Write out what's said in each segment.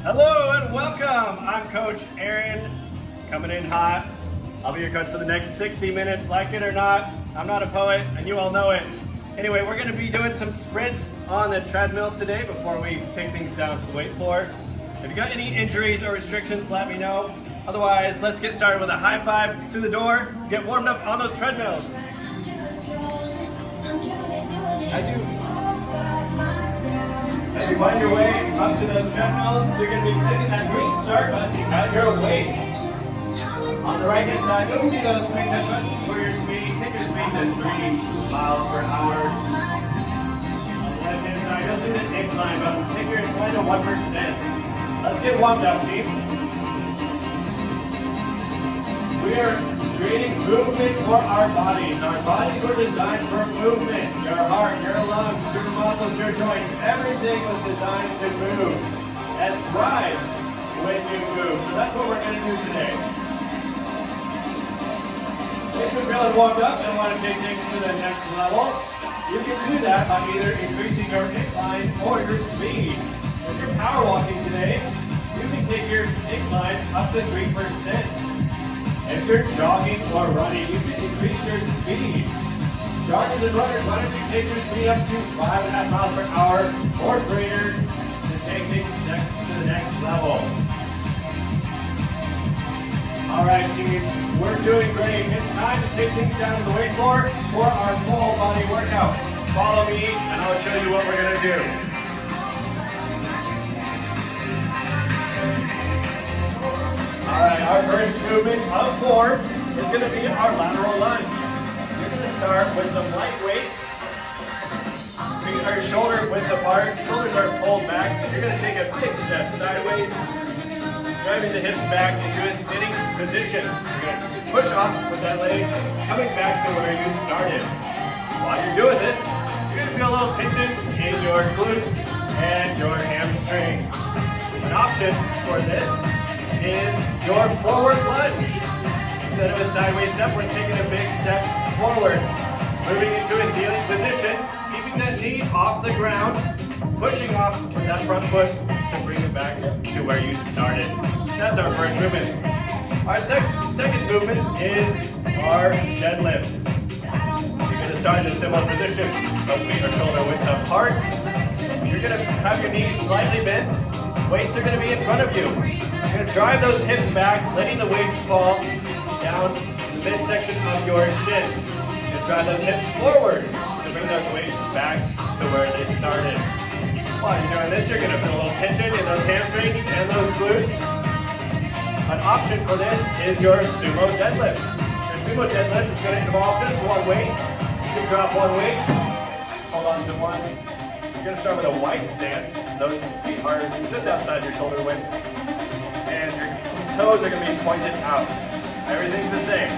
Hello and welcome. I'm Coach Aaron, coming in hot. I'll be your coach for the next 60 minutes, like it or not. I'm not a poet, and you all know it. Anyway, we're gonna be doing some sprints on the treadmill today before we take things down to the weight floor. If you got any injuries or restrictions, let me know. Otherwise, let's get started with a high five to the door. Get warmed up on those treadmills. As you find your way up to those treadmills, you're going to be clicking that green start button at your waist. On the right hand side, you'll see those quick touch buttons for your speed. Take your speed to 3 miles per hour. On the left hand side, you'll see the incline buttons. Take your incline to 1%. Let's get warmed up, team. We are creating movement for our bodies. Our bodies were designed for movement. Your heart, your lungs, your muscles, your joints, everything was designed to move and thrives when you move. So that's what we're going to do today. If you're feeling warmed up and want to take things to the next level, you can do that by either increasing your incline or your speed. If you're power walking today, you can take your incline up to 3%. If you're jogging or running, you can increase your speed. Joggers and runners, why don't you take your speed up to 5.5 miles per hour or greater to take things to the next level. All right, team, we're doing great. It's time to take things down to the weight floor for our full body workout. Follow me, and I'll show you what we're gonna do. Alright, our first movement of 4 is going to be our lateral lunge. You're going to start with some light weights. Bring our shoulder widths apart. Shoulders are pulled back. You're going to take a big step sideways, driving the hips back into a sitting position. You're going to push off with that leg, coming back to where you started. While you're doing this, you're going to feel a little tension in your glutes and your hamstrings. An option for this is your forward lunge. Instead of a sideways step, we're taking a big step forward. Moving into a kneeling position, keeping that knee off the ground, pushing off with that front foot to bring it back to where you started. That's our first movement. Our second movement is our deadlift. You're going to start in a similar position. Both feet are shoulder width apart. You're going to have your knees slightly bent. Weights are going to be in front of you. You're going to drive those hips back, letting the weights fall down the midsection of your shins. You're going to drive those hips forward to bring those weights back to where they started. While you're doing this, you're going to feel a little tension in those hamstrings and those glutes. An option for this is your sumo deadlift. Your sumo deadlift is going to involve just one weight. You can drop one weight, hold on to one. You're going to start with a wide stance. Those feet are just outside your shoulder widths. And your toes are going to be pointed out. Everything's the same.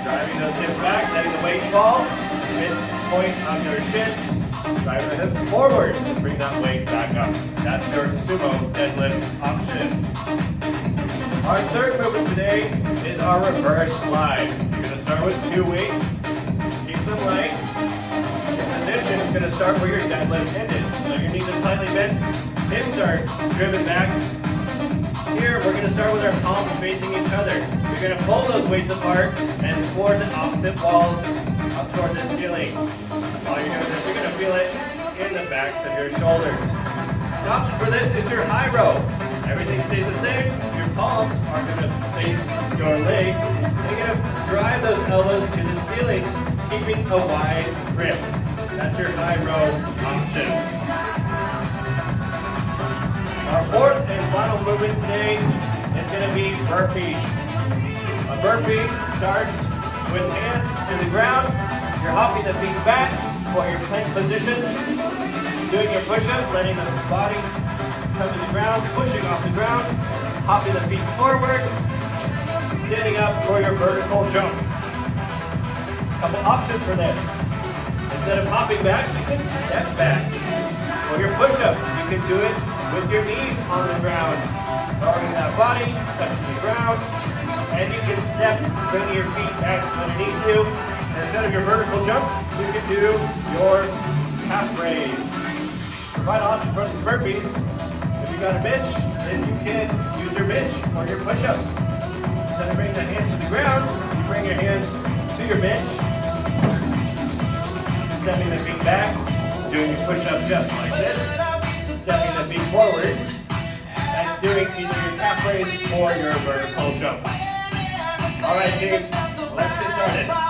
Driving those hips back, letting the weight fall. Midpoint of your shins. Driving the hips forward to bring that weight back up. That's your sumo deadlift option. Our third movement today is our reverse slide. You're going to start with 2 weights. Keep them light. Position is going to start where your deadlift ended. So your knees are slightly bent, hips are driven back. Here we're going to start with our palms facing each other. You're going to pull those weights apart and toward the opposite walls up toward the ceiling. While you're doing this, you're going to feel it in the backs of your shoulders. The option for this is your high row. Everything stays the same. Your palms are going to face your legs. And you're going to drive those elbows to the ceiling, keeping a wide grip. That's your high row option. Our fourth and final movement today is going to be burpees. A burpee starts with hands to the ground. You're hopping the feet back for your plank position. Doing your push-up, letting the body come to the ground, pushing off the ground, hopping the feet forward, standing up for your vertical jump. Couple options for this. Instead of hopping back, you can step back. For your push-up, you can do it with your knees on the ground. Lowering that body, touching the ground, and you can step, bringing your feet back underneath you. And instead of your vertical jump, you can do your half raise. Final option for these burpees, if you've got a bench, is you can use your bench or your push-up. Instead of bringing the hands to the ground, you bring your hands to your bench, stepping the feet back, doing your push-up just like this, stepping the feet forward, and doing either your calf raise or your vertical jump. All right, team, let's get started.